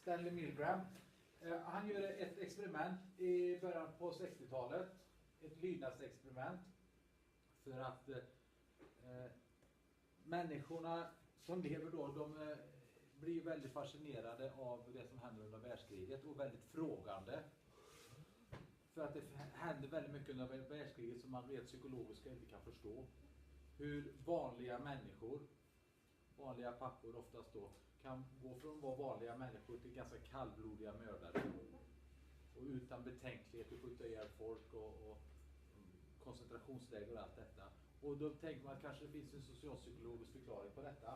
Stanley Milgram. Han gör ett experiment i början på 60-talet. Ett lydnadsexperiment. För att människorna som lever då, de blir väldigt fascinerade av det som händer under världskriget och väldigt frågande. För att det händer väldigt mycket under världskriget som man rent psykologiskt inte kan förstå. Hur vanliga människor, vanliga pappor oftast då, kan gå från att vara vanliga människor till ganska kallblodiga mördare. Och utan betänklighet och skjuta ihjäl folk och koncentrationsläger och allt detta. Och då tänker man att kanske det finns en socialpsykologisk förklaring på detta.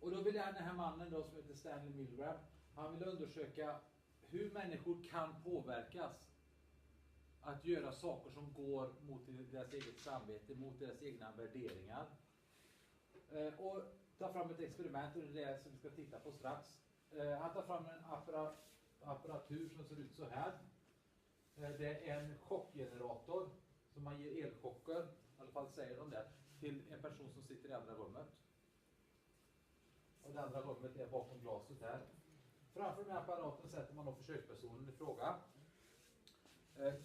Och då vill den här mannen då, som heter Stanley Milgram, han vill undersöka hur människor kan påverkas att göra saker som går mot deras eget samvete, mot deras egna värderingar. Och ta fram ett experiment, och det är det som vi ska titta på strax. Han tar fram en apparatur som ser ut så här. Det är en chockgenerator som man ger elchocker, i alla fall säger de det, till en person som sitter i andra rummet. Och det andra rummet är bakom glaset här. Framför den här apparaten sätter man då försökspersonen i fråga.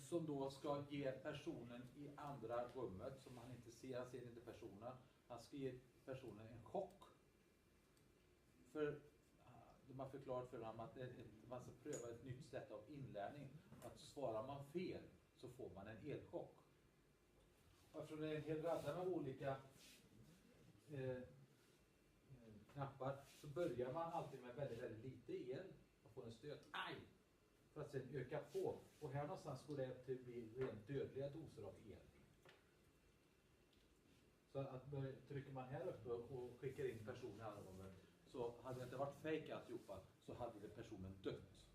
Som då ska ge personen i andra rummet, som han inte ser, han ser inte personen. Han ska ge personen en chock. För de har förklarat för honom att man ska pröva ett nytt sätt av inlärning. Att svarar man fel så får man en elchock. Och eftersom det är en hel radda med olika knappar, så börjar man alltid med väldigt, väldigt lite el och får en stöt. Aj! För att sen öka på. Och här någonstans går det till bli rent dödliga doser av el. Så att trycker man här uppe och skickar in personen i alla gånger, så hade det inte varit fake alltihopa, så hade det personen dött.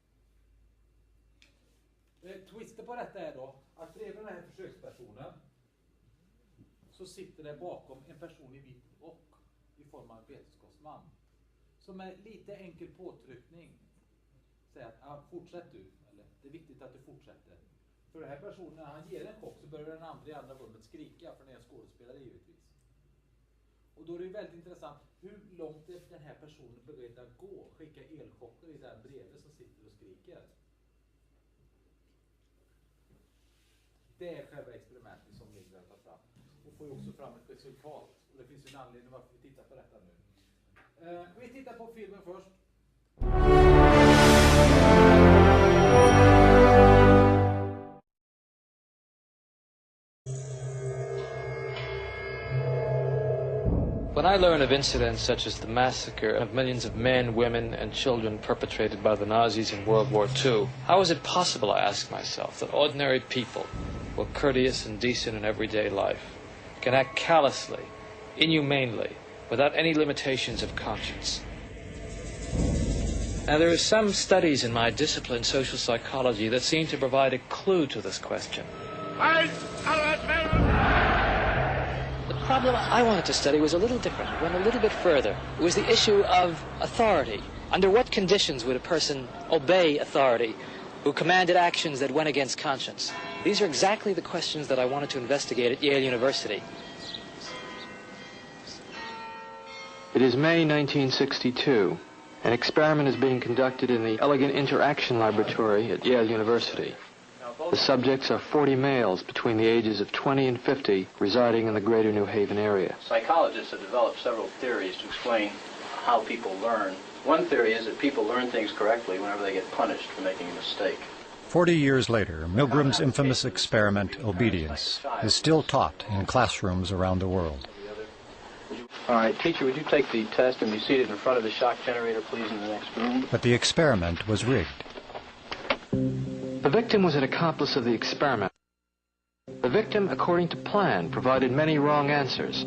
Twisten på detta är då att bredvid den här försökspersonen så sitter det bakom en person i vit rock i form av en vetenskapsman. Som med lite enkel påtryckning säger att fortsätt du, eller det är viktigt att du fortsätter. För den här personen, när han ger en chock, så börjar den andra i andra rummet skrika, för det är en skådespelare givetvis. Och då är det väldigt intressant, hur långt är den här personen beredd att gå, skicka elchocker i den bredvid som sitter och skriker. Det är själva experimentet som Milgram tar fram. Och får ju också fram ett resultat. Och det finns ju en anledning varför vi tittar på detta nu. Vi tittar på filmen först. When I learn of incidents such as the massacre of millions of men, women, and children perpetrated by the Nazis in World War II, how is it possible, I ask myself, that ordinary people, who are courteous and decent in everyday life, can act callously, inhumanely, without any limitations of conscience? Now, there are some studies in my discipline, social psychology, that seem to provide a clue to this question. The problem I wanted to study was a little different. It went a little bit further. It was the issue of authority. Under what conditions would a person obey authority who commanded actions that went against conscience? These are exactly the questions that I wanted to investigate at Yale University. It is May 1962. An experiment is being conducted in the Elegant Interaction Laboratory at Yale University. The subjects are 40 males between the ages of 20 and 50 residing in the greater New Haven area. Psychologists have developed several theories to explain how people learn. One theory is that people learn things correctly whenever they get punished for making a mistake. 40 years later, Milgram's infamous experiment, obedience, is still taught in classrooms around the world. All right, teacher, would you take the test and be seated in front of the shock generator, please, in the next room? But the experiment was rigged. The victim was an accomplice of the experiment. The victim, according to plan, provided many wrong answers.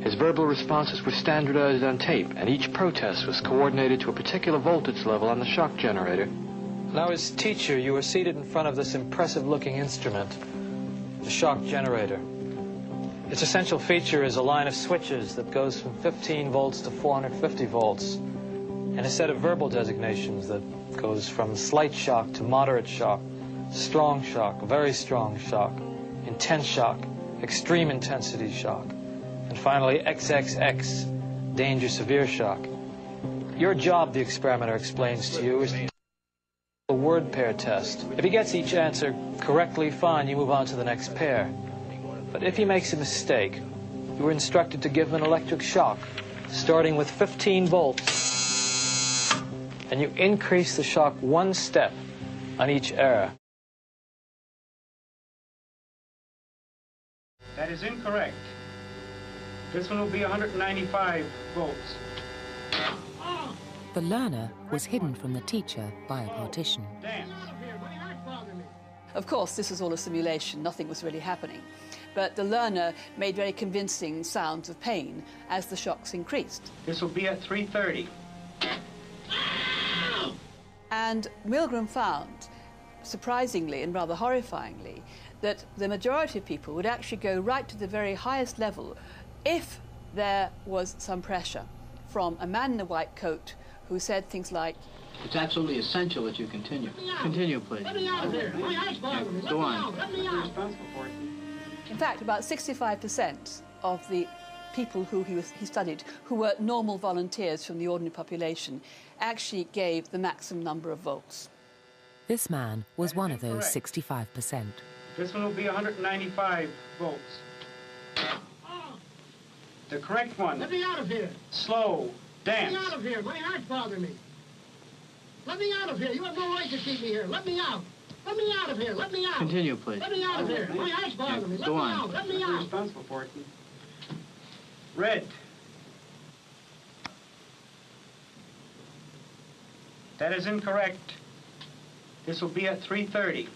His verbal responses were standardized on tape, and each protest was coordinated to a particular voltage level on the shock generator. Now, as teacher, you were seated in front of this impressive-looking instrument, the shock generator. Its essential feature is a line of switches that goes from 15 volts to 450 volts, and a set of verbal designations that goes from slight shock to moderate shock, strong shock, very strong shock, intense shock, extreme intensity shock, and finally XXX, danger severe shock. Your job, the experimenter explains to you, is a word pair test. If he gets each answer correctly, fine, you move on to the next pair. But if he makes a mistake, you were instructed to give him an electric shock, starting with 15 volts. And you increase the shock one step on each error. That is incorrect. This one will be 195 volts. The learner was hidden from the teacher by a partition. Dance. Of course, this was all a simulation. Nothing was really happening. But the learner made very convincing sounds of pain as the shocks increased. This will be at 3:30. And Milgram found, surprisingly and rather horrifyingly, that the majority of people would actually go right to the very highest level if there was some pressure from a man in a white coat who said things like, It's absolutely essential that you continue. Continue, please. Let me out of here. My eyes bother me. Go on. Let me out. in fact, about 65% of the people who he studied, who were normal volunteers from the ordinary population, actually gave the maximum number of volts. This man was one of those 65%. This one will be 195 volts. The correct one. Let me out of here. Slow. Let me Dance. out of here. My eyes bother me. Let me out of here. You have no right to keep me here. Let me out. Let me out of here. Let me out. Continue, please. Let me out of here. My eyes bother me. Let Go me on. out. Let me out. Responsible for it. Red. That is incorrect. This will be at 3:30.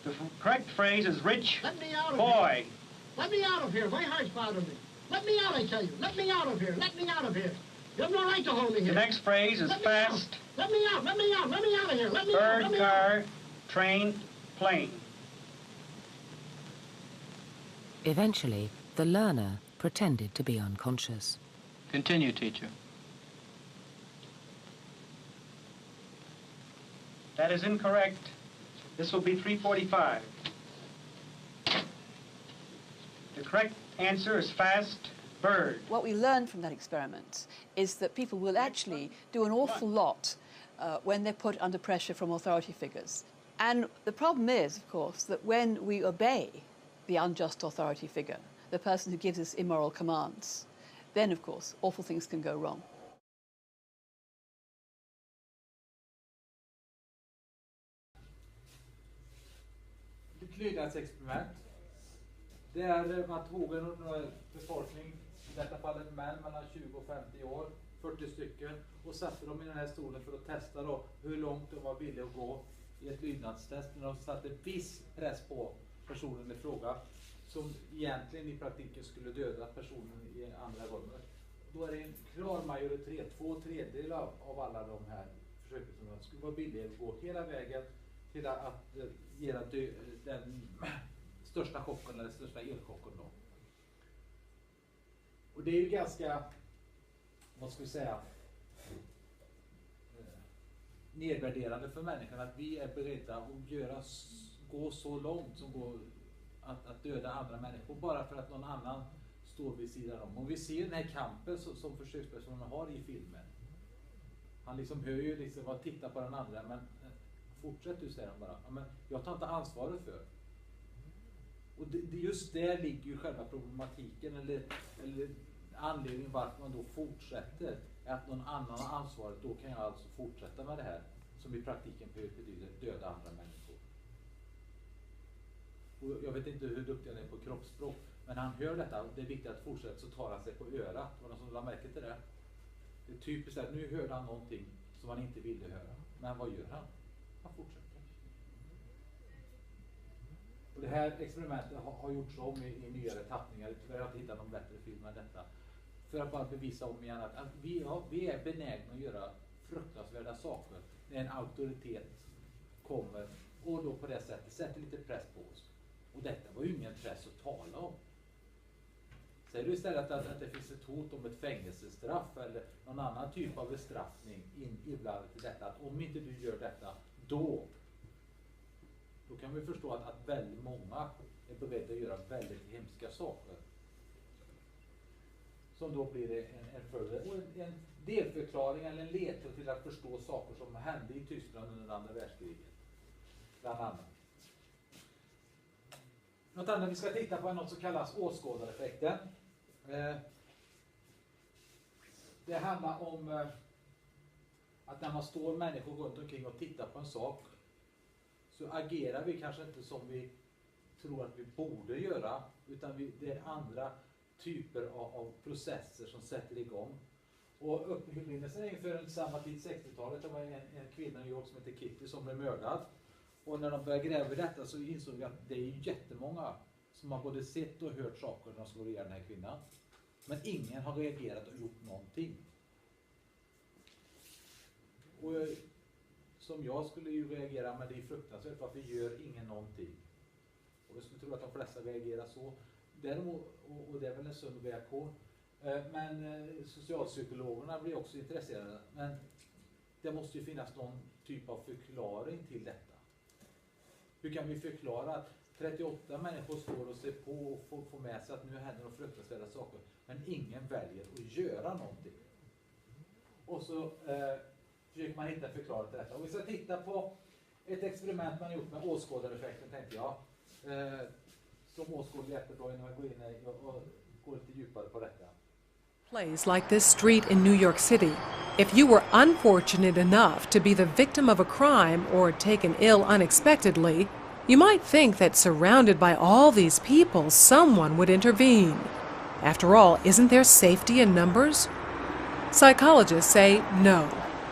The correct phrase is rich Let me out of boy. here. Let me out of here. My eyes bother me. Let me out, I tell you. Let me out of here. Let me out of here. You have no right to hold me The here. next phrase is Let me fast. out. Let me out. Let me out. Let me out of here. Let me out. Bird, Let me car, train, plane. Eventually, the learner pretended to be unconscious. Continue, teacher. That is incorrect. This will be 3:45. The correct answer is fast, bird. What we learned from that experiment is that people will actually do an awful lot when they're put under pressure from authority figures. And the problem is, of course, that when we obey the unjust authority figure, the person who gives us immoral commands, then, of course, awful things can go wrong. Ett lydnadsexperiment där man tog en befolkning, i detta fallet män mellan 20 och 50 år, 40 stycken, och satte dem i den här stolen för att testa då hur långt de var villiga att gå i ett lydnadstest. När de satte viss press på personen i fråga som egentligen i praktiken skulle döda personen i andra rummet. Då är det en klar majoritet, 2/3 av alla de här försökspersonerna skulle vara villiga att gå hela vägen till att ge den största chocken eller den största elchocken då. Och det är ju ganska, vad ska vi säga, nedvärderande för människan att vi är beredda att gå så långt som går att döda andra människor bara för att någon annan står vid sidan om. Och vi ser den här kampen som försökspersonen har i filmen. Han liksom hör ju liksom vad titta på den andra, men fortsätt du, säger han bara. Ja, men jag tar inte ansvaret för. Och just där ligger ju själva problematiken eller anledningen varför man då fortsätter är att någon annan har ansvaret. Då kan jag alltså fortsätta med det här som i praktiken betyder döda andra människor. Och jag vet inte hur duktig han är på kroppsspråk, men han hör detta och det är viktigt att fortsätta, så tar han sig på örat. Var det någon som lade märke till det? Det är typiskt att nu hörde han någonting som han inte ville höra. Men vad gör han? Han fortsätter. Och det här experimentet har gjorts om i nyare tappningar. Tyvärr har jag inte hittat någon bättre film än detta. För att bara bevisa om igen att vi är benägna att göra fruktansvärda saker när en auktoritet kommer och då på det sättet sätter lite press på oss. Och detta var ju ingen press att tala om. Säger du istället att det finns ett hot om ett fängelsestraff eller någon annan typ av bestraffning inblandat i detta, att om inte du gör detta, då kan vi förstå att väldigt många är beredda att göra väldigt hemska saker. som då blir en följd. Och en delförklaring eller en ledtråd till att förstå saker som hände i Tyskland under andra världskriget. Bland annat. Något annat vi ska titta på är något som kallas åskådareffekten. Det handlar om att när man står människor runt omkring och tittar på en sak så agerar vi kanske inte som vi tror att vi borde göra, utan det är andra typer av processer som sätter igång. Och upprinnelsen inför samma tid, 60-talet, det var en kvinna i New York som heter Kitty som blev mördad. Och när de började gräva i detta så insåg vi att det är jättemånga som har både sett och hört saker när de slår ihjäl den här kvinnan. Men ingen har reagerat och gjort någonting. Och som jag skulle ju reagera, men det är fruktansvärt, varför gör ingen någonting? Och jag skulle tro att de flesta reagerar så. Däremot, och det är väl en sund reaktion. Men socialpsykologerna blir också intresserade. Men det måste ju finnas någon typ av förklaring till detta. Hur kan vi förklara att 38 människor står och ser på och får med sig att nu händer de fruktansvärda saker, men ingen väljer att göra någonting? Och så försöker man hitta förklaring till detta. Och vi ska titta på ett experiment man har gjort med åskådareffekten, tänkte jag. Som åskådare jättebra innan jag går in och går lite djupare på detta. Place like this street in New York City, if you were unfortunate enough to be the victim of a crime or taken ill unexpectedly, you might think that surrounded by all these people, someone would intervene. After all, isn't there safety in numbers? Psychologists say no.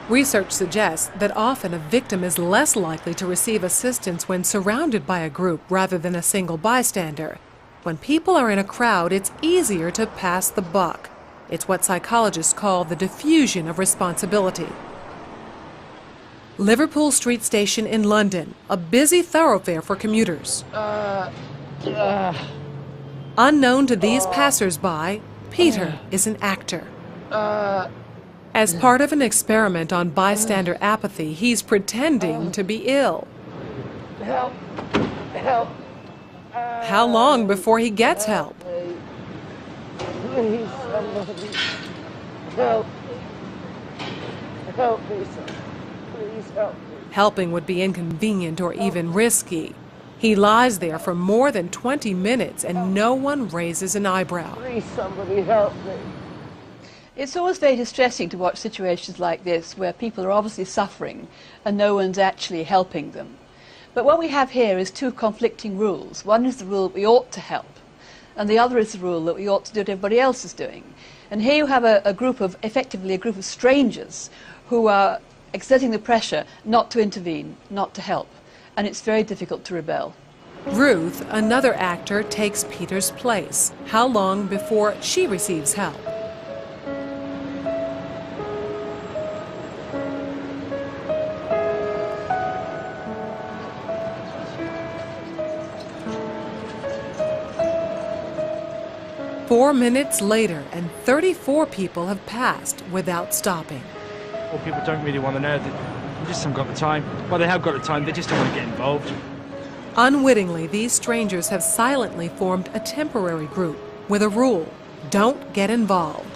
Research suggests that often a victim is less likely to receive assistance when surrounded by a group rather than a single bystander. When people are in a crowd, it's easier to pass the buck. It's what psychologists call the diffusion of responsibility. Liverpool Street Station in London, a busy thoroughfare for commuters. Unknown to these passers-by, Peter is an actor. As part of an experiment on bystander apathy, he's pretending to be ill. Help! Help! How long before he gets help? Please, somebody. Help. Help me, sir. Please help me. Helping would be inconvenient or even risky. He lies there for more than 20 minutes and no one raises an eyebrow. Please, somebody help me. It's always very distressing to watch situations like this where people are obviously suffering and no one's actually helping them. But what we have here is two conflicting rules. One is the rule that we ought to help, and the other is the rule that we ought to do what everybody else is doing. And here you have effectively a group of strangers who are exerting the pressure not to intervene, not to help. And it's very difficult to rebel. Ruth, another actor, takes Peter's place. How long before she receives help? Four minutes later, and 34 people have passed without stopping. Well, people don't really want to know. They just haven't got the time. Well, they have got the time, they just don't want to get involved. Unwittingly, these strangers have silently formed a temporary group with a rule: don't get involved.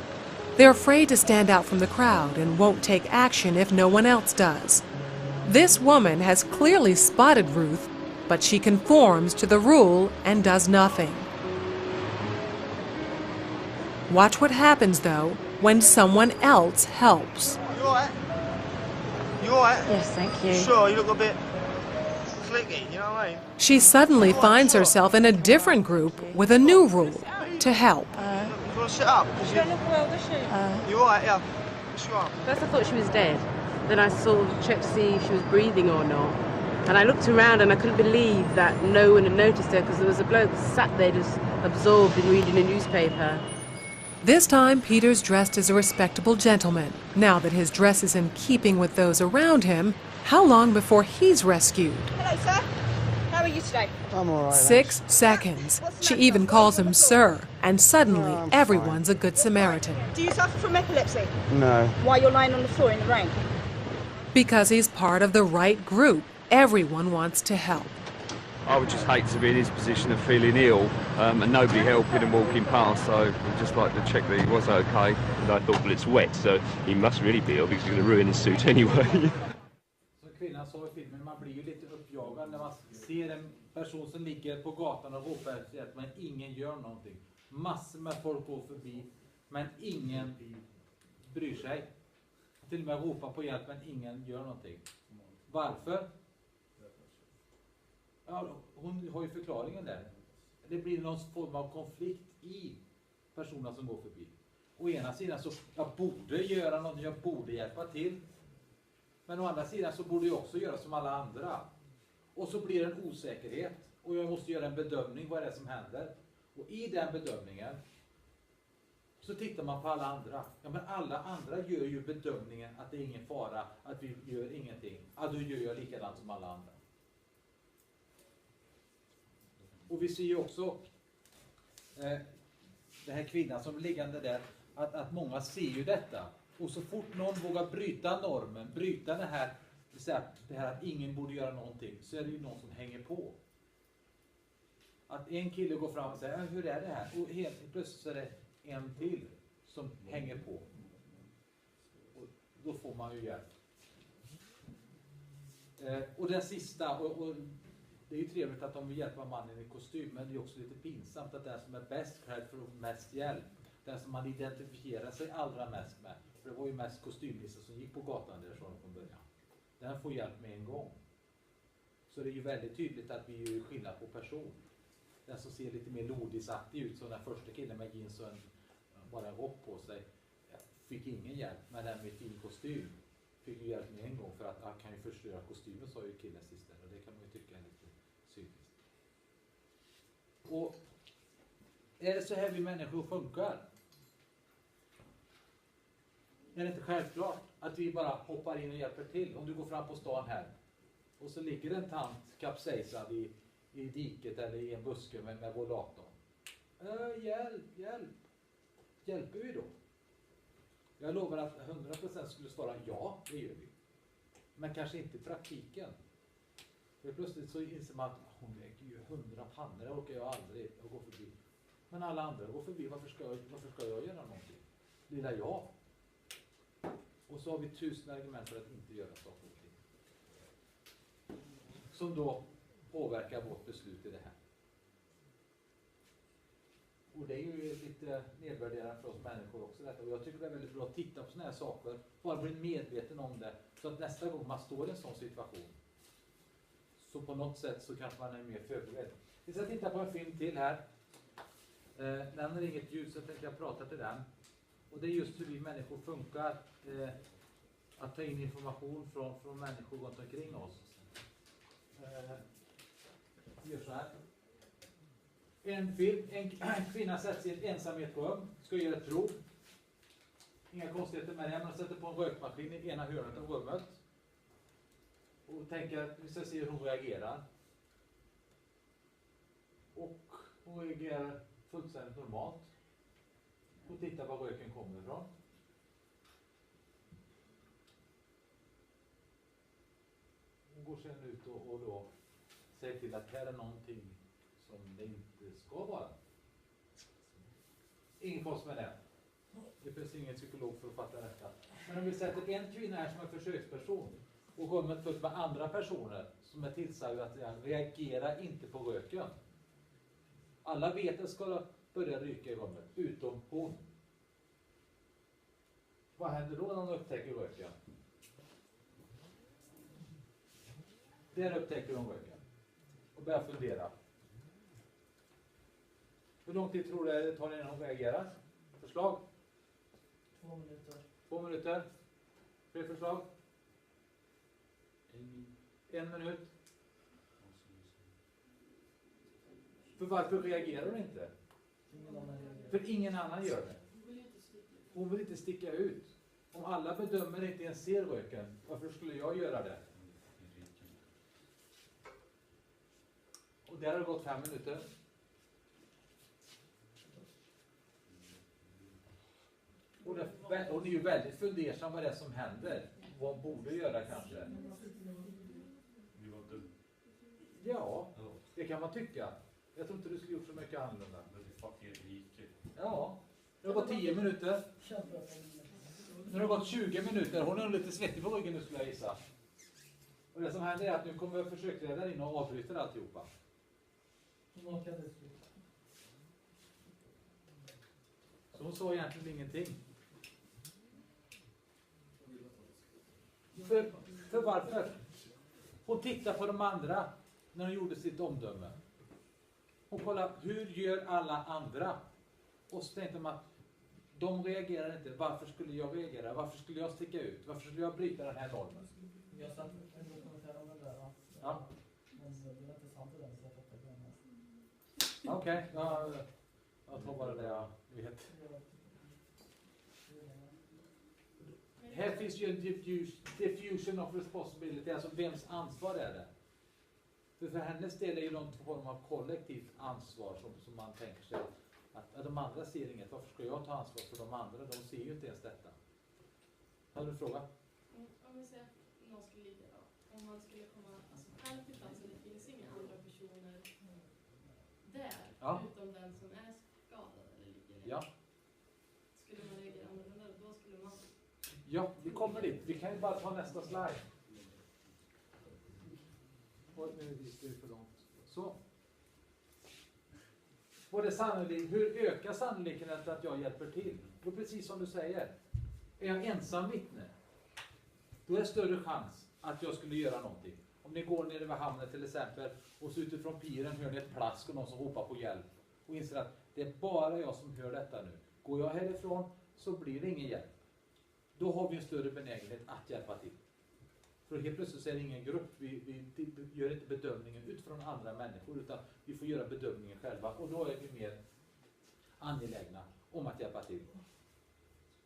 They're afraid to stand out from the crowd and won't take action if no one else does. This woman has clearly spotted Ruth, but she conforms to the rule and does nothing. Watch what happens, though, when someone else helps. You alright? You alright? Yes, thank you. Sure, you look a bit clicky, you know what I mean? She suddenly finds herself in a different group with a new rule: to help. You want to sit up? She don't look well, does she? You alright, yeah? Yes, you are. First I thought she was dead. Then I sort of checked to see if she was breathing or not. And I looked around and I couldn't believe that no one had noticed her, because there was a bloke sat there just absorbed in reading a newspaper. This time, Peter's dressed as a respectable gentleman. Now that his dress is in keeping with those around him, how long before he's rescued? Hello, sir. How are you today? I'm alright. 6 seconds. She even calls him sir, and suddenly everyone's a good Samaritan. Do you suffer from epilepsy? No. Why you're lying on the floor in the rain? Because he's part of the right group, everyone wants to help. I would just hate to be in his position of feeling ill and nobody helping and walking past, so I'd just like to check that he was okay. And I thought, well, it's wet, so he must really be ill because he's going to ruin his suit anyway. Som kvinnan sa i filmen, man blir ju lite uppjagad när man ser en person som ligger på gatan och ropar efter hjälp, men ingen gör någonting. Massor med folk går förbi, men ingen bryr sig. Till och med ropar på hjälp, men ingen gör någonting. Varför? Ja, hon har ju förklaringen där. Det blir någon form av konflikt i personerna som går förbi. Å ena sidan så, jag borde göra någonting, jag borde hjälpa till. Men å andra sidan så borde jag också göra som alla andra. Och så blir det en osäkerhet. Och jag måste göra en bedömning vad det är som händer. Och i den bedömningen så tittar man på alla andra. Ja, men alla andra gör ju bedömningen att det är ingen fara, att vi gör ingenting. Ja, då gör jag likadant som alla andra. Och vi ser ju också den här kvinnan som liggande där, att många ser ju detta. Och så fort någon vågar bryta normen, bryta det här att ingen borde göra någonting, så är det ju någon som hänger på. Att en kille går fram och säger, hur är det här? Och helt plötsligt så är det en till som hänger på. Och då får man ju hjälp. Och den sista, och det är ju trevligt att de vill hjälpa mannen i kostym, men det är också lite pinsamt att den som är bäst klädd får mest hjälp, den som man identifierar sig allra mest med, för det var ju mest kostymnissar som gick på gatan där från början, den får hjälp med en gång. Så det är ju väldigt tydligt att vi gör skillnad på person. Den som ser lite mer lodisaktig ut, som den första killen med jeans och bara en rock på sig, fick ingen hjälp, men den med fin kostym fick ju hjälp med en gång, för att han kan ju förstöra kostymen, sa ju killen sist, och det kan man ju tycka är lite cyniskt. Och är det så här vi människor funkar? Är det inte självklart att vi bara hoppar in och hjälper till? Om du går fram på stan här och så ligger en tant kapsejsad i diket eller i en buske med rollatorn. Hjälp! Hjälper vi då? Jag lovar att 100% skulle svara ja, det gör vi. Men kanske inte i praktiken. För plötsligt så inser man att hon väger ju 100 pannor, det orkar jag aldrig att gå förbi. Men alla andra går förbi, varför ska jag göra någonting? Lilla jag. Och så har vi 1000 argument för att inte göra saker och ting. Som då påverkar vårt beslut i det här. Och det är ju lite nedvärderande för oss människor också detta. Och jag tycker det är väldigt bra att titta på sådana här saker. Bara bli medveten om det. Så att nästa gång man står i en sån situation, så på något sätt så kanske man är mer förberedd. Vi ska titta på en film till här. Den har inget ljus, så jag tänkte jag prata till den. Och det är just hur vi människor funkar. Att ta in information från människor runt omkring oss. Vi gör så här. En kvinna sätts i ett ensamhetsrum, ska göra ett prov. Inga konstigheter med det. Man sätter på en rökmaskin i ena hörnet av rummet. Och tänker att vi ska se hur hon reagerar. Och hon reagerar fullständigt normalt. Och titta var röken kommer ifrån. Hon går sedan ut och då säger till att här är någonting som det inte ska vara. Ingen kost med det. Det finns ingen psykolog för att fatta detta. Men om vi sätter en kvinna här som en försöksperson och rummet fullt med andra personer som är tillsagda att reagera inte på röken. Alla vet att det ska börja ryka i rummet, utom hon. Vad händer då när hon upptäcker röken? Där upptäcker hon röken. Och börjar fundera. Hur lång tid tror du det tar innan hon reagerar? Förslag? 2 minuter. 2 minuter. Fler förslag? 1 minut. För varför reagerar hon inte? För ingen annan gör det. Hon vill inte sticka ut. Om alla bedömer inte ens ser röken, varför skulle jag göra det? Och där har det gått 5 minuter. Och hon är ju väldigt fundersam vad det är som händer. Vad hon borde göra kanske. Ja, Det kan man tycka. Jag tror inte du skulle gjort så mycket annorlunda. Ja, det har gått 10 minuter. Nu har det gått 20 minuter. Hon är lite svettig på ryggen nu skulle jag gissa. Och det som händer är att nu kommer försöksledaren in och avbryter alltihopa. Så hon sa egentligen ingenting. För varför? Hon tittar på de andra när hon gjorde sitt omdöme. Hon kollar, hur gör alla andra? Och så tänkte man att de reagerar inte. Varför skulle jag reagera? Varför skulle jag sticka ut? Varför skulle jag bryta den här normen? Jag satt en dokumentär om den där. Ja. Men det var inte sant i den så jag fattade det mest. Okej, jag tar bara det jag vet. Här finns ju en diffusion of responsibility, alltså vems ansvar är det? För hennes del är ju någon form av kollektivt ansvar som man tänker sig att de andra ser inget. Varför ska jag ta ansvar för de andra? De ser ju inte ens detta. Har du en fråga? Om vi säger att någon skulle ligga då. Om man skulle komma själv till platsen, det finns inga andra personer där. Ja. Utom den som är skadad eller ligger ner. Ja. Skulle man reagera annorlunda, då skulle man... Ja, vi kommer dit. Vi kan ju bara ta nästa slide. Och nu gick det för långt. Så. Hur ökar sannolikheten att jag hjälper till? Och precis som du säger. Är jag ensam vittne? Då är det större chans att jag skulle göra någonting. Om ni går ner över hamnen till exempel och så utifrån piren hör ni ett plask och någon som ropar på hjälp. Och inser att det är bara jag som hör detta nu. Går jag härifrån så blir det ingen hjälp. Då har vi en större benägenhet att hjälpa till. För helt plötsligt så är det ingen grupp. Vi gör inte bedömningen utifrån andra människor utan vi får göra bedömningen själva. Och då är vi mer angelägna om att hjälpa till.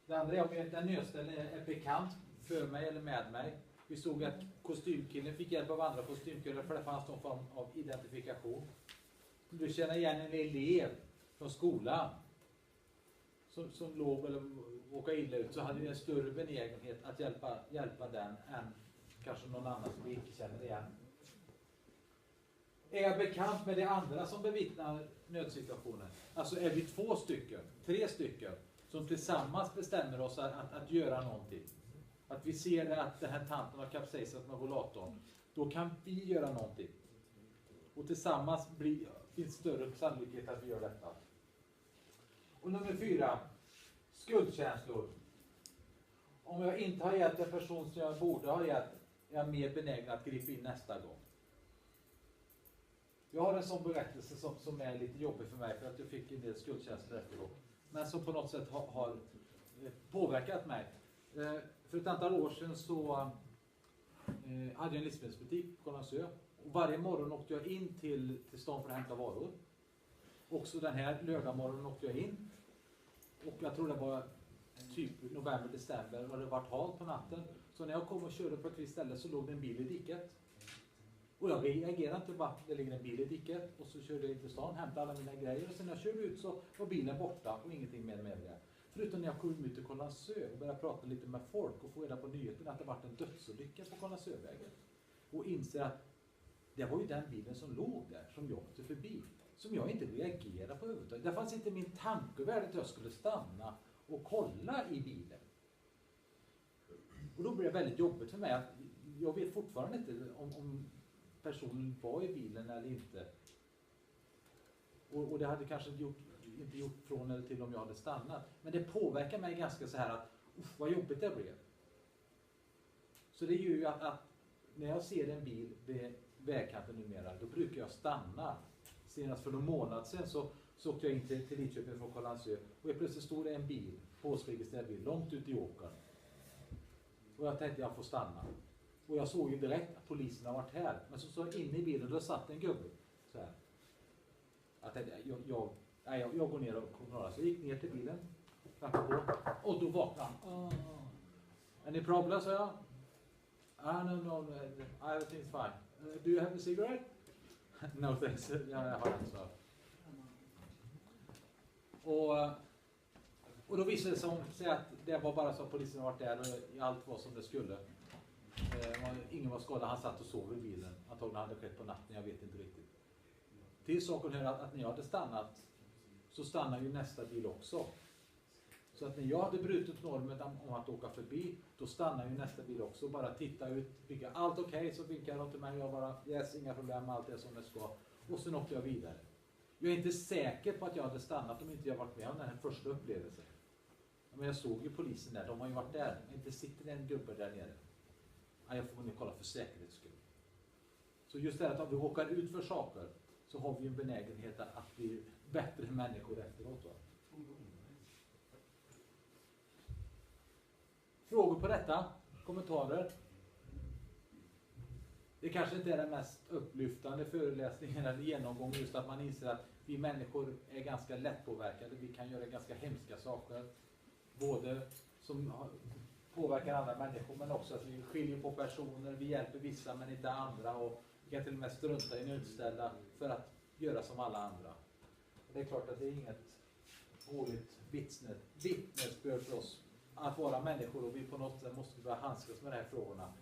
Det andra är om den nödställningen är bekant för mig eller med mig. Vi såg att kostymkillen fick hjälp av andra kostymkillar för det fanns någon form av identifikation. Du känner igen en elev från skolan som låg eller åka illa ut, så hade vi en större benägenhet att hjälpa den än kanske någon annan som vi inte känner igen. Är jag bekant med de andra som bevittnar nödsituationen? Alltså är vi 2 stycken, 3 stycken som tillsammans bestämmer oss att göra någonting. Att vi ser att den här tanten har kapsejsat med rollatorn. Då kan vi göra någonting. Och tillsammans finns större sannolikhet att vi gör detta. Och nummer 4. Skuldkänslor. Om jag inte har hjälpt en person som jag borde ha hjälpt, är jag mer benägen att gripa in nästa gång. Jag har en sån berättelse som är lite jobbig för mig för att jag fick en del skuldkänslor efteråt. Men som på något sätt har påverkat mig. För ett antal år sedan så hade jag en livsmedelsbutik på Kållandsö. Och varje morgon åkte jag in till stan för att hämta varor. Också den här lördagmorgonen åkte jag in. Och jag tror det var typ november, december och det var halt på natten. Så när jag kom och körde på ett visst ställe så låg det en bil i diket. Och jag reagerade inte bara, det ligger en bil i diket. Och så körde jag in till stan, hämtade alla mina grejer. Och sen när jag körde ut så var bilen borta och ingenting mer med det. Förutom när jag kom ut till Kållandsö och började prata lite med folk och få reda på nyheten att det varit en dödsolycka på Kållandsövägen. Och inser att det var ju den bilen som låg där, som jag åkte förbi. Som jag inte reagerade på överhuvudtaget. Det fanns inte min tankevärld att jag skulle stanna och kolla i bilen. Och då blev det väldigt jobbigt för mig att jag vet fortfarande inte om personen var i bilen eller inte. Och det hade kanske inte gjort från eller till om jag hade stannat. Men det påverkar mig ganska så här att vad jobbigt det blev. Så det gör ju att när jag ser en bil vid vägkanten numera, då brukar jag stanna. Senast för någon månad sedan så åkte jag in till Lidköping från Kållandsö och plötsligt stod det en bil, påskregistrerad bil, långt ut i åkern. Och jag tänkte jag får stanna. Och jag såg ju direkt att polisen har varit här. Men så såg jag inne i bilen, då satt en gubbe så här. Jag tänkte, jag går ner och kollar. Så jag gick ner till bilen, knackade på, och då vaknade han. Any problem, sa jag? No, everything's fine. Do you have a cigarette? No thanks. Jag har en så. Och då visade det sig att det var bara så att polisen har varit där och allt var som det skulle. Ingen var skadad, han satt och sov i bilen. Antagligen hade det skett på natten, jag vet inte riktigt. Till saken hör att när jag hade stannat så stannar ju nästa bil också. Så att när jag hade brutit normen om att åka förbi, då stannar ju nästa bil också. Bara titta ut, vinkar allt okej, så vinkar de till mig. Jag bara, yes, inga problem, allt är som det ska. Och sen åkte jag vidare. Jag är inte säker på att jag hade stannat om inte jag varit med om den här första upplevelsen. Men jag såg ju polisen där, de har ju varit där. Inte sitter en gubbe där nere. Ja, jag får nog kolla för säkerhets skull. Så just det att om vi åker ut för saker så har vi en benägenhet att bli bättre människor efteråt. Va? Frågor på detta? Kommentarer? Det kanske inte är den mest upplyftande föreläsningen eller genomgång, just att man inser att vi människor är ganska lättpåverkade. Vi kan göra ganska hemska saker. Både som påverkar andra människor, men också att vi skiljer på personer. Vi hjälper vissa men inte andra, och vi kan till och med strunta i nödställda för att göra som alla andra. Det är klart att det är inget dåligt vittnesbörd för oss att vara människor, och vi på något sätt måste börja handskas med de här frågorna.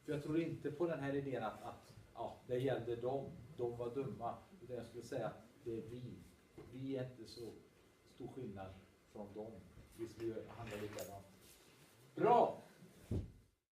För jag tror inte på den här idén att det gällde dem, de var dumma. Utan jag skulle säga att det är vi. Vi är inte så stor skillnad från dem. Vi skulle handla likadant. Bra!